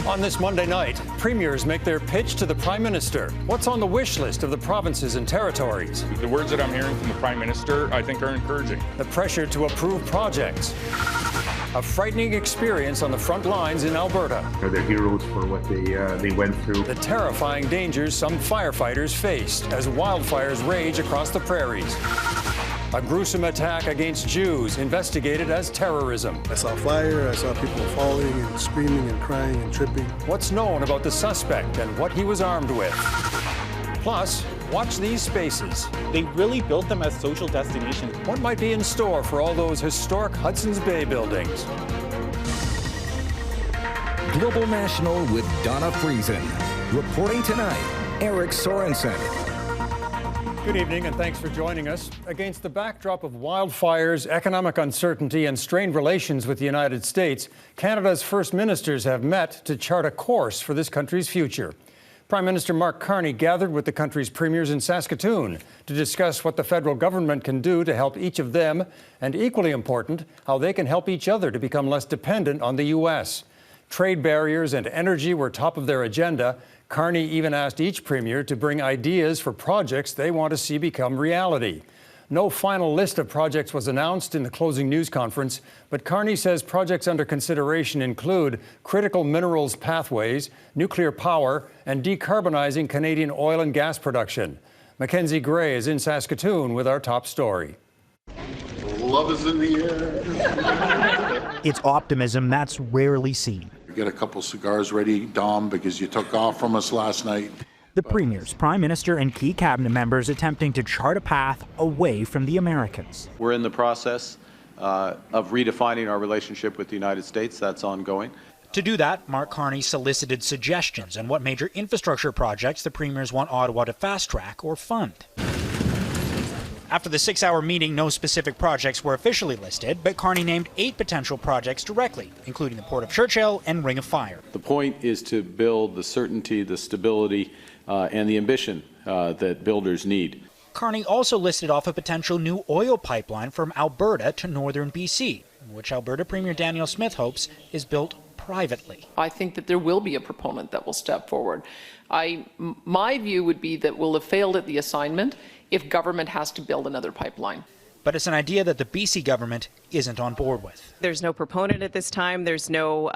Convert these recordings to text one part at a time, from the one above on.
On this Monday night, premiers make their pitch to the Prime Minister. What's on the wish list of the provinces and territories? The words that I'm hearing from the Prime Minister, I think, are encouraging. The pressure to approve projects. A frightening experience on the front lines in Alberta. They're heroes for what they went through. The terrifying dangers some firefighters faced as wildfires rage across the prairies. A gruesome attack against Jews investigated as terrorism. I saw fire, I saw people falling and screaming and crying and tripping. What's known about the suspect and what he was armed with. Plus, watch these spaces. They really built them as social destinations. What might be in store for all those historic Hudsons Bay buildings? Global National with Donna Friesen. Reporting tonight, Eric Sorensen. Good evening and thanks for joining us. Against the backdrop of wildfires, economic uncertainty and strained relations with the United States, Canada's first ministers have met to chart a course for this country's future. Prime Minister Mark Carney gathered with the country's premiers in Saskatoon to discuss what the federal government can do to help each of them, and equally important, how they can help each other to become less dependent on the U.S. Trade barriers and energy were top of their agenda. Carney even asked each premier to bring ideas for projects they want to see become reality. No final list of projects was announced in the closing news conference, but Carney says projects under consideration include critical minerals pathways, nuclear power, and decarbonizing Canadian oil and gas production. Mackenzie Gray is in Saskatoon with our top story. Love is in the air. It's optimism that's rarely seen. Get a couple cigars ready, Dom, because you took off from us last night. The premiers, prime minister, and key cabinet members attempting to chart a path away from the Americans. We're in the process of redefining our relationship with the United States. That's ongoing. To do that, Mark Carney solicited suggestions on what major infrastructure projects the premiers want Ottawa to fast-track or fund. After the 6-hour meeting, no specific projects were officially listed, but Carney named 8 potential projects directly, including the Port of Churchill and Ring of Fire. The point is to build the certainty, the stability, and the ambition that builders need. Carney also listed off a potential new oil pipeline from Alberta to northern BC, which Alberta Premier Danielle Smith hopes is built privately. I think that there will be a proponent that will step forward. My view would be that we'll have failed at the assignment if government has to build another pipeline. But it's an idea that the BC government isn't on board with. There's no proponent at this time. There's no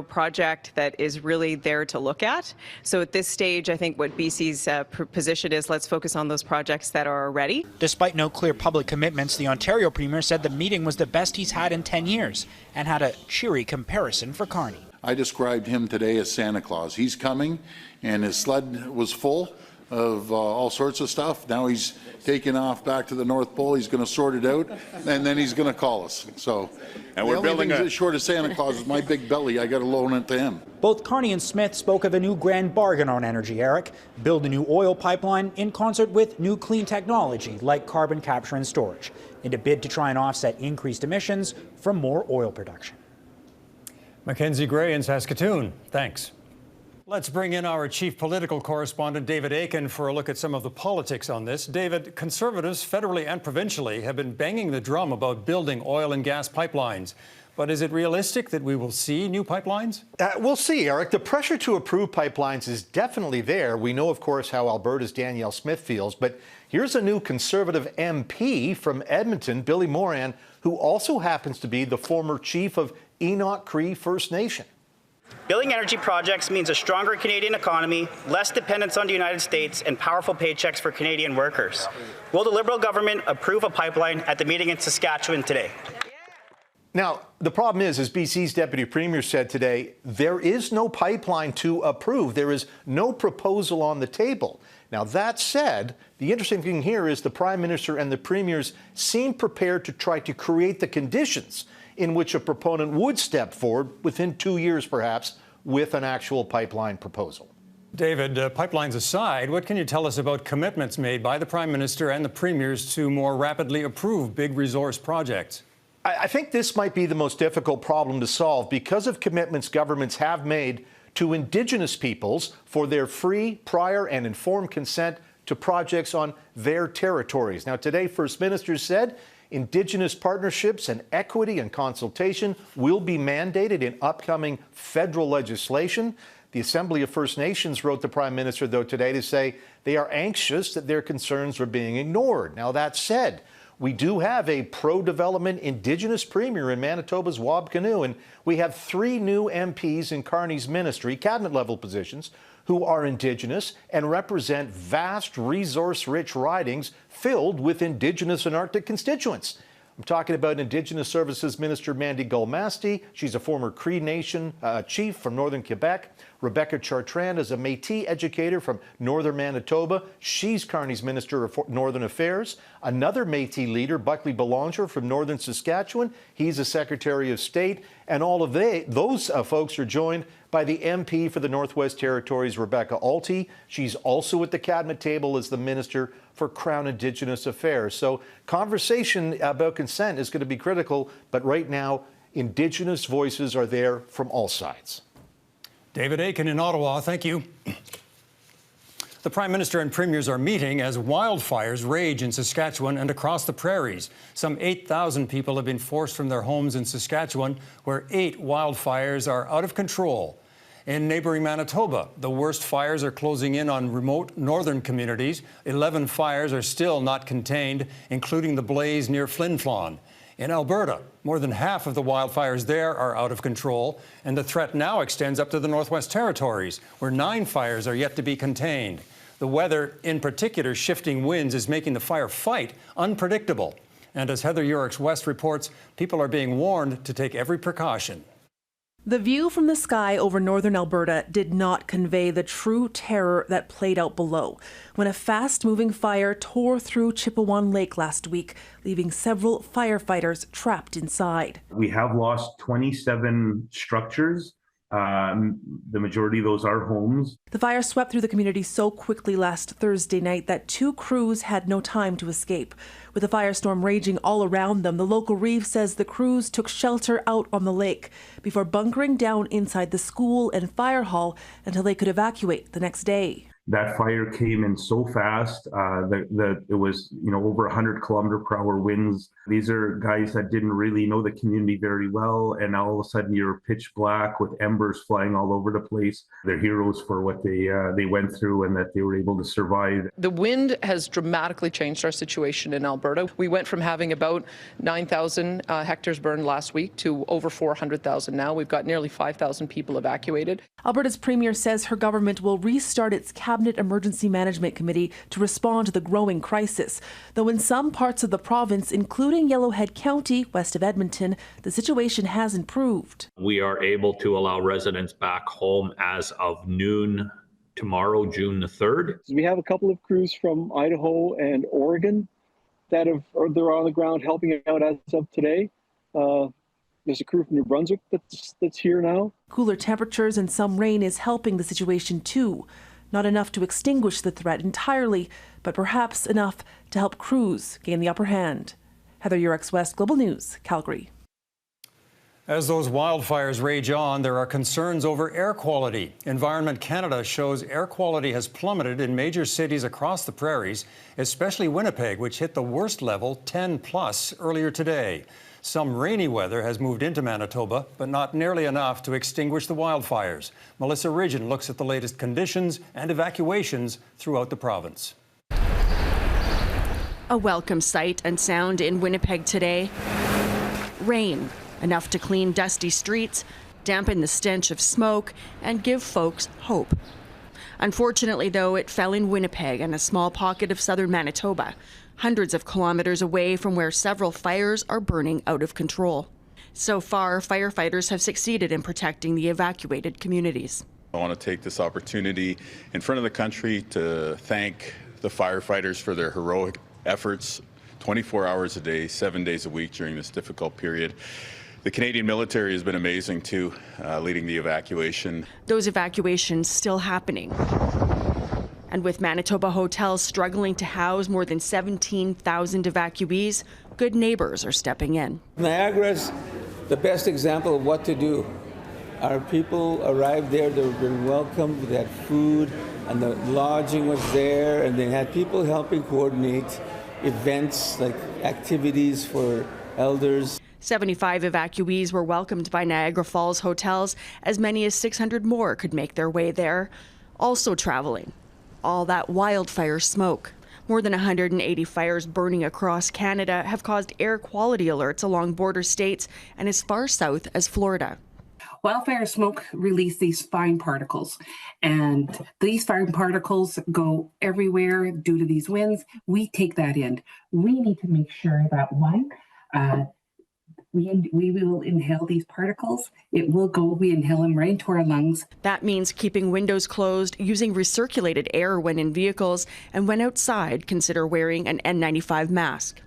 project that is really there to look at. So at this stage, I think what BC's position is, let's focus on those projects that are ready. Despite no clear public commitments, the Ontario Premier said the meeting was the best he's had in 10 years and had a cheery comparison for Carney. I described him today as Santa Claus. He's coming, and his sled was full of all sorts of stuff. Now he's taking off back to the North Pole. He's going to sort it out, and then he's going to call us. So, and we're building a short of Santa Claus is my big belly. I got to loan it to him. Both Carney and Smith spoke of a new grand bargain on energy, Eric. Build a new oil pipeline in concert with new clean technology like carbon capture and storage, in a bid to try and offset increased emissions from more oil production. Mackenzie Gray in Saskatoon. Thanks. Let's bring in our chief political correspondent, David Aiken, for a look at some of the politics on this. David, Conservatives, federally and provincially, have been banging the drum about building oil and gas pipelines. But is it realistic that we will see new pipelines? We'll see, Eric. The pressure to approve pipelines is definitely there. We know, of course, how Alberta's Danielle Smith feels. But here's a new Conservative MP from Edmonton, Billy Moran, who also happens to be the former chief of Enoch Cree First Nation. Building energy projects means a stronger Canadian economy, less dependence on the United States, and powerful paychecks for Canadian workers. Will the Liberal government approve a pipeline at the meeting in Saskatchewan today? Now, the problem is, as BC's Deputy Premier said today, there is no pipeline to approve. There is no proposal on the table. Now, that said, the interesting thing here is the Prime Minister and the Premiers seem prepared to try to create the conditions in which a proponent would step forward within 2 years, perhaps, with an actual pipeline proposal. David, pipelines aside, what can you tell us about commitments made by the Prime Minister and the Premiers to more rapidly approve big resource projects? I think this might be the most difficult problem to solve because of commitments governments have made to Indigenous peoples for their free, prior and informed consent to projects on their territories. Now, today, First Minister said Indigenous partnerships and equity and consultation will be mandated in upcoming federal legislation. The Assembly of First Nations wrote the Prime Minister, though, today to say they are anxious that their concerns are being ignored. Now, that said, we do have a pro-development Indigenous Premier in Manitoba's Wabkanu, and we have 3 new MPs in Carney's ministry, cabinet-level positions, who are Indigenous and represent vast resource-rich ridings filled with Indigenous and Arctic constituents. I'm talking about Indigenous Services Minister Mandy Gulmasti. She's a former Cree Nation chief from Northern Quebec. Rebecca Chartrand is a Métis educator from Northern Manitoba. She's Carney's Minister of Northern Affairs. Another Métis leader, Buckley Belanger from Northern Saskatchewan. He's a Secretary of State. And all of those folks are joined by the MP for the Northwest Territories, Rebecca Alty. She's also at the cabinet table as the Minister for Crown Indigenous Affairs. So conversation about consent is going to be critical, but right now, Indigenous voices are there from all sides. David Aiken in Ottawa, thank you. The Prime Minister and Premiers are meeting as wildfires rage in Saskatchewan and across the prairies. Some 8,000 people have been forced from their homes in Saskatchewan, where 8 wildfires are out of control. In neighboring Manitoba, the worst fires are closing in on remote northern communities. 11 fires are still not contained, including the blaze near Flin Flon. In Alberta, more than half of the wildfires there are out of control, and the threat now extends up to the Northwest Territories, where 9 fires are yet to be contained. The weather, in particular shifting winds, is making the fire fight unpredictable. And as Heather Yourex-West reports, people are being warned to take every precaution. The view from the sky over northern Alberta did not convey the true terror that played out below when a fast-moving fire tore through Chipewyan Lake last week, leaving several firefighters trapped inside. We have lost 27 structures. The majority of those are homes. The fire swept through the community so quickly last Thursday night that 2 crews had no time to escape. With the firestorm raging all around them, the local reef says the crews took shelter out on the lake before bunkering down inside the school and fire hall until they could evacuate the next day. That fire came in so fast that it was, over 100-kilometer-per-hour winds. These are guys that didn't really know the community very well, and all of a sudden you're pitch black with embers flying all over the place. They're heroes for what they went through and that they were able to survive. The wind has dramatically changed our situation in Alberta. We went from having about 9,000 hectares burned last week to over 400,000 now. We've got nearly 5,000 people evacuated. Alberta's Premier says her government will restart its Cabinet Emergency Management Committee to respond to the growing crisis. Though in some parts of the province, including Yellowhead County, west of Edmonton, the situation has improved. We are able to allow residents back home as of noon tomorrow, June the 3rd. We have a couple of crews from Idaho and Oregon that they're on the ground helping out as of today. There's a crew from New Brunswick that's here now. Cooler temperatures and some rain is helping the situation too. Not enough to extinguish the threat entirely, but perhaps enough to help crews gain the upper hand. Heather Yourex-West, Global News, Calgary. As those wildfires rage on, there are concerns over air quality. Environment Canada shows air quality has plummeted in major cities across the prairies, especially Winnipeg, which hit the worst level, 10+ earlier today. Some rainy weather has moved into Manitoba, but not nearly enough to extinguish the wildfires. Melissa Ridgen looks at the latest conditions and evacuations throughout the province. A welcome sight and sound in Winnipeg today. Rain, enough to clean dusty streets, dampen the stench of smoke, and give folks hope. Unfortunately, though, it fell in Winnipeg and a small pocket of southern Manitoba, hundreds of kilometers away from where several fires are burning out of control. So far, firefighters have succeeded in protecting the evacuated communities. I want to take this opportunity in front of the country to thank the firefighters for their heroic efforts 24 hours a day, 7 days a week during this difficult period. The Canadian military has been amazing too, leading the evacuation. Those evacuations still happening. And with Manitoba hotels struggling to house more than 17,000 evacuees, good neighbors are stepping in. Niagara's the best example of what to do. Our people arrived there, they've been welcomed, they had food, and the lodging was there, and they had people helping coordinate. events, like activities for elders. 75 evacuees were welcomed by Niagara Falls hotels. As many as 600 more could make their way there. Also traveling, all that wildfire smoke. More than 180 fires burning across Canada have caused air quality alerts along border states and as far south as Florida. Wildfire smoke release these fine particles, and these fine particles go everywhere due to these winds. We take that in. We need to make sure that we will inhale these particles. It will go, we inhale them right into our lungs. That means keeping windows closed, using recirculated air when in vehicles, and when outside, consider wearing an N95 mask.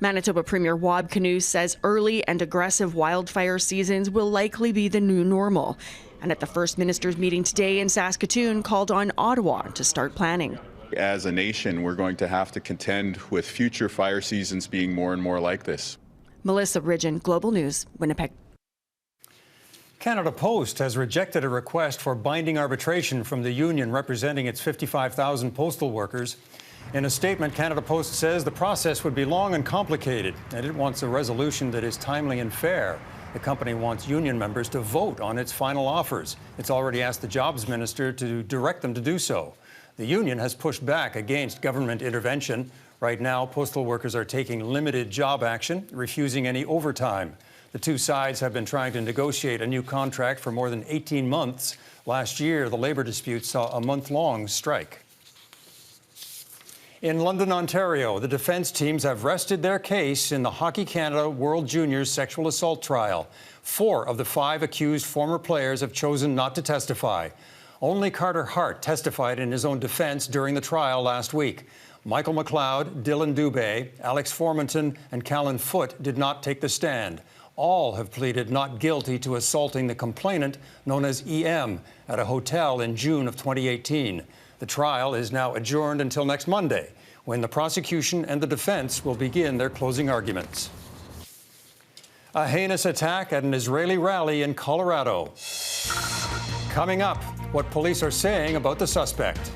Manitoba Premier Wab Kinew says early and aggressive wildfire seasons will likely be the new normal. And at the First Minister's meeting today in Saskatoon, called on Ottawa to start planning. As a nation, we're going to have to contend with future fire seasons being more and more like this. Melissa Ridgen, Global News, Winnipeg. Canada Post has rejected a request for binding arbitration from the union representing its 55,000 postal workers. In a statement, Canada Post says the process would be long and complicated, and it wants a resolution that is timely and fair. The company wants union members to vote on its final offers. It's already asked the Jobs Minister to direct them to do so. The union has pushed back against government intervention. Right now, postal workers are taking limited job action, refusing any overtime. The two sides have been trying to negotiate a new contract for more than 18 months. Last year, the labor dispute saw a month-long strike. In London, Ontario, the defense teams have rested their case in the Hockey Canada World Juniors sexual assault trial. 4 of the 5 accused former players have chosen not to testify. Only Carter Hart testified in his own defense during the trial last week. Michael McLeod, Dylan Dubé, Alex Formanton, and Callan Foote did not take the stand. All have pleaded not guilty to assaulting the complainant, known as EM, at a hotel in June of 2018. The trial is now adjourned until next Monday, when the prosecution and the defense will begin their closing arguments. A heinous attack at an Israeli rally in Colorado. Coming up, what police are saying about the suspect.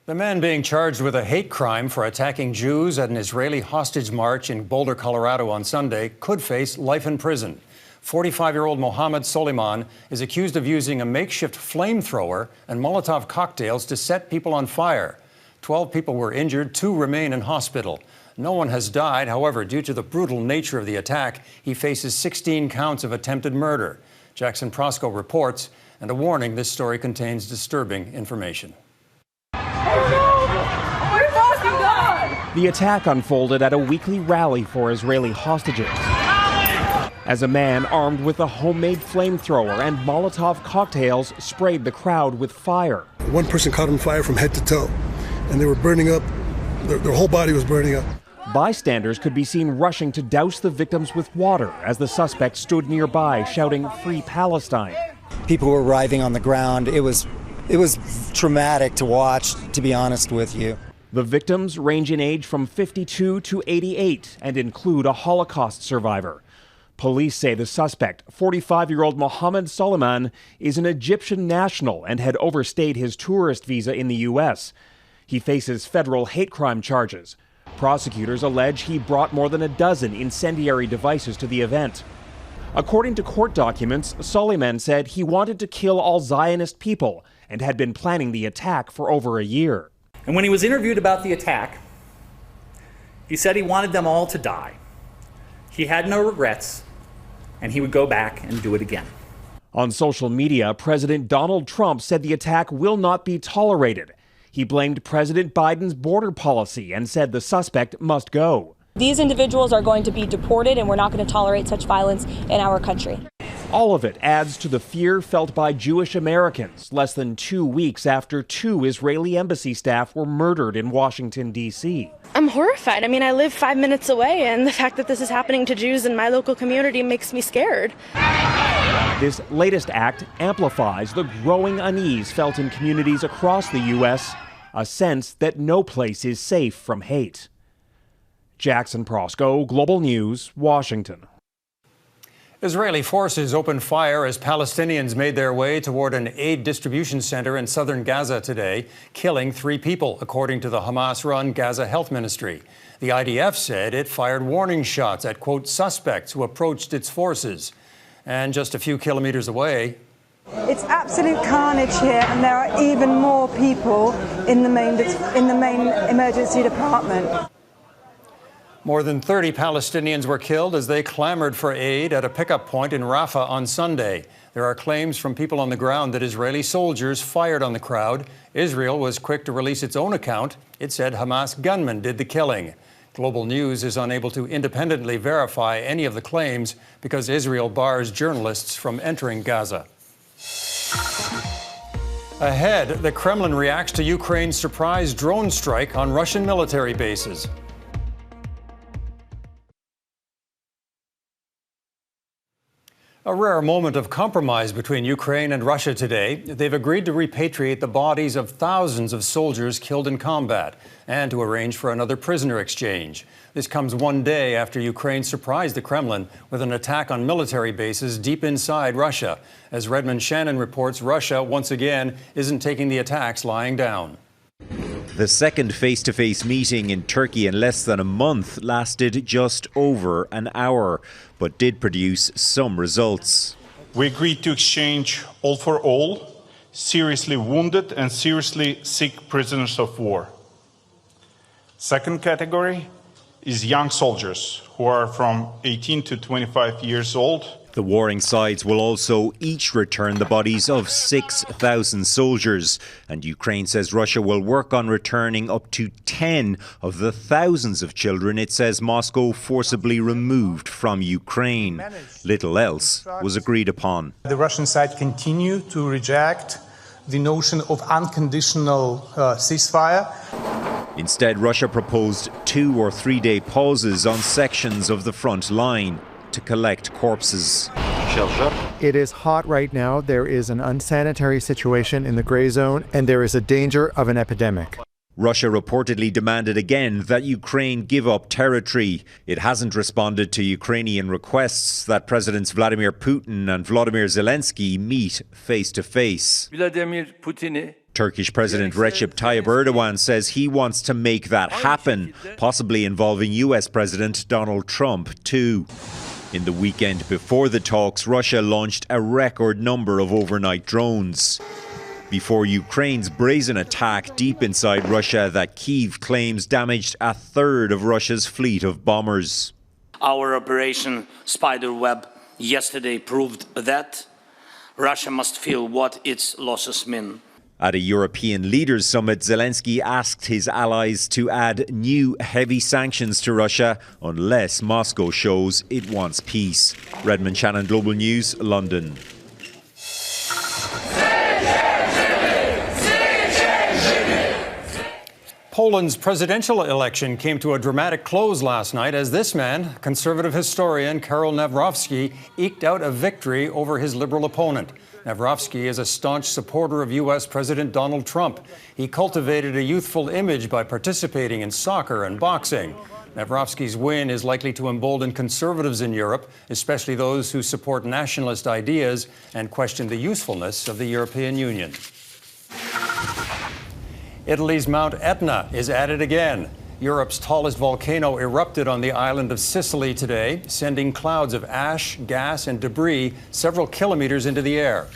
The man being charged with a hate crime for attacking Jews at an Israeli hostage march in Boulder, Colorado on Sunday could face life in prison. 45-year-old Mohamed Soliman is accused of using a makeshift flamethrower and Molotov cocktails to set people on fire. 12 people were injured, 2 remain in hospital. No one has died. However, due to the brutal nature of the attack, he faces 16 counts of attempted murder. Jackson Proskow reports, and a warning: this story contains disturbing information. The attack unfolded at a weekly rally for Israeli hostages, as a man armed with a homemade flamethrower and Molotov cocktails sprayed the crowd with fire. One person caught on fire from head to toe, and they were burning up. Their whole body was burning up. Bystanders could be seen rushing to douse the victims with water as the suspect stood nearby shouting "Free Palestine." People were writhing on the ground. It was traumatic to watch, to be honest with you. The victims range in age from 52 to 88 and include a Holocaust survivor. Police say the suspect, 45-year-old Mohamed Soliman, is an Egyptian national and had overstayed his tourist visa in the U.S. He faces federal hate crime charges. Prosecutors allege he brought more than a dozen incendiary devices to the event. According to court documents, Soliman said he wanted to kill all Zionist people and had been planning the attack for over a year. And when he was interviewed about the attack, he said he wanted them all to die. He had no regrets, and he would go back and do it again. On social media, President Donald Trump said the attack will not be tolerated. He blamed President Biden's border policy and said the suspect must go. These individuals are going to be deported, and we're not going to tolerate such violence in our country. All of it adds to the fear felt by Jewish Americans less than 2 weeks after 2 Israeli embassy staff were murdered in Washington, D.C. I'm horrified. I mean, I live 5 minutes away, and the fact that this is happening to Jews in my local community makes me scared. This latest act amplifies the growing unease felt in communities across the U.S., a sense that no place is safe from hate. Jackson Proskow, Global News, Washington. Israeli forces opened fire as Palestinians made their way toward an aid distribution center in southern Gaza today, killing 3 people, according to the Hamas-run Gaza Health Ministry. The IDF said it fired warning shots at, quote, suspects who approached its forces. And just a few kilometers away, it's absolute carnage here, and there are even more people in the main emergency department. More than 30 Palestinians were killed as they clamored for aid at a pickup point in Rafah on Sunday. There are claims from people on the ground that Israeli soldiers fired on the crowd. Israel was quick to release its own account. It said Hamas gunmen did the killing. Global News is unable to independently verify any of the claims because Israel bars journalists from entering Gaza. Ahead, the Kremlin reacts to Ukraine's surprise drone strike on Russian military bases. A rare moment of compromise between Ukraine and Russia today. They've agreed to repatriate the bodies of thousands of soldiers killed in combat and to arrange for another prisoner exchange. This comes one day after Ukraine surprised the Kremlin with an attack on military bases deep inside Russia. As Redmond Shannon reports, Russia, once again, isn't taking the attacks lying down. The second face-to-face meeting in Turkey in less than a month lasted just over an hour, but did produce some results. We agreed to exchange all for all, seriously wounded and seriously sick prisoners of war. Second category is young soldiers who are from 18 to 25 years old. The warring sides will also each return the bodies of 6,000 soldiers. And Ukraine says Russia will work on returning up to 10 of the thousands of children it says Moscow forcibly removed from Ukraine. Little else was agreed upon. The Russian side continue to reject the notion of unconditional ceasefire. Instead, Russia proposed 2 or 3 day pauses on sections of the front line to collect corpses. It is hot right now. There is an unsanitary situation in the gray zone, and there is a danger of an epidemic. Russia reportedly demanded again that Ukraine give up territory. It hasn't responded to Ukrainian requests that Presidents Vladimir Putin and Volodymyr Zelensky meet face to face. Turkish President Recep Tayyip Erdogan says he wants to make that happen, possibly involving US President Donald Trump too. In the weekend before the talks, Russia launched a record number of overnight drones. Before Ukraine's brazen attack deep inside Russia that Kyiv claims damaged a third of Russia's fleet of bombers. Our Operation Spiderweb yesterday proved that Russia must feel what its losses mean. At a European leaders' summit, Zelensky asked his allies to add new heavy sanctions to Russia unless Moscow shows it wants peace. Redmond Shannon, Global News, London. Poland's presidential election came to a dramatic close last night as this man, conservative historian Karol Nawrocki, eked out a victory over his liberal opponent. Nawrocki is a staunch supporter of U.S. President Donald Trump. He cultivated a youthful image by participating in soccer and boxing. Nawrocki's win is likely to embolden conservatives in Europe, especially those who support nationalist ideas and question the usefulness of the European Union. Italy's Mount Etna is at it again. Europe's tallest volcano erupted on the island of Sicily today, sending clouds of ash, gas, and debris several kilometers into the air.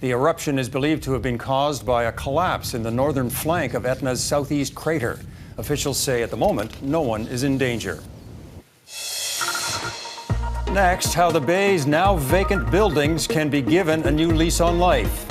The eruption is believed to have been caused by a collapse in the northern flank of Etna's southeast crater. Officials say at the moment, no one is in danger. Next, how the Bay's now vacant buildings can be given a new lease on life.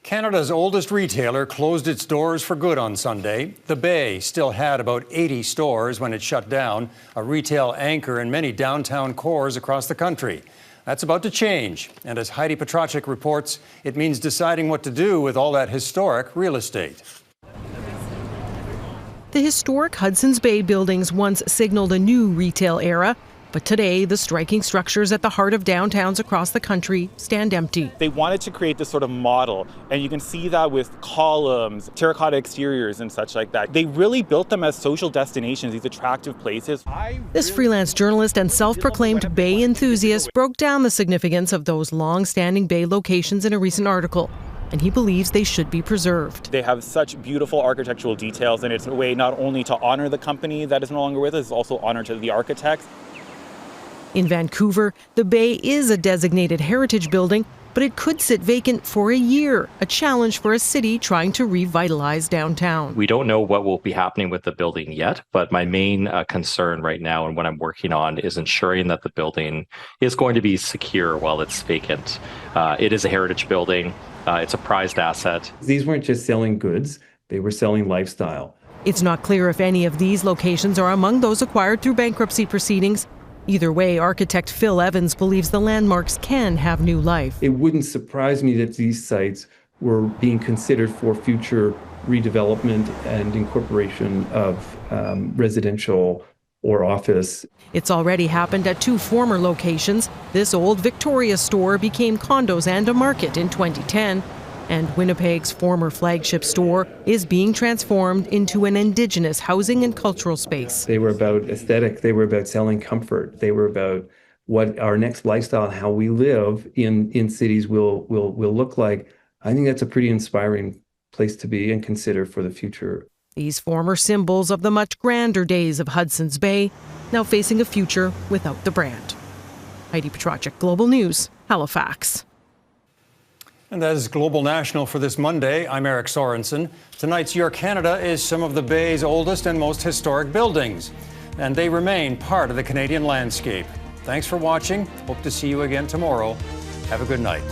Canada's oldest retailer closed its doors for good on Sunday. The Bay still had about 80 stores when it shut down, a retail anchor in many downtown cores across the country. That's about to change. And as Heidi Petracek reports, it means deciding what to do with all that historic real estate. The historic Hudsons Bay buildings once signaled a new retail era. But today, the striking structures at the heart of downtowns across the country stand empty. They wanted to create this sort of model, and you can see that with columns, terracotta exteriors and such like that. They really built them as social destinations, these attractive places. This freelance journalist and self-proclaimed bay enthusiast broke down the significance of those long-standing bay locations in a recent article, and he believes they should be preserved. They have such beautiful architectural details, and it's a way not only to honor the company that is no longer with us, it's also honor to the architects. In Vancouver, the Bay is a designated heritage building, but it could sit vacant for a year, a challenge for a city trying to revitalize downtown. We don't know what will be happening with the building yet, but my main concern right now and what I'm working on is ensuring that the building is going to be secure while it's vacant. It is a heritage building. It's a prized asset. These weren't just selling goods, they were selling lifestyle. It's not clear if any of these locations are among those acquired through bankruptcy proceedings. Either way, architect Phil Evans believes the landmarks can have new life. It wouldn't surprise me that these sites were being considered for future redevelopment and incorporation of residential or office. It's already happened at two former locations. This old Victoria store became condos and a market in 2010. And Winnipeg's former flagship store is being transformed into an Indigenous housing and cultural space. They were about aesthetic, they were about selling comfort, they were about what our next lifestyle and how we live in cities will look like. I think that's a pretty inspiring place to be and consider for the future. These former symbols of the much grander days of Hudsons Bay now facing a future without the brand. Heidi Petracek, Global News, Halifax. And that is Global National for this Monday. I'm Eric Sorensen. Tonight's Your Canada is some of the Bay's oldest and most historic buildings, and they remain part of the Canadian landscape. Thanks for watching. Hope to see you again tomorrow. Have a good night.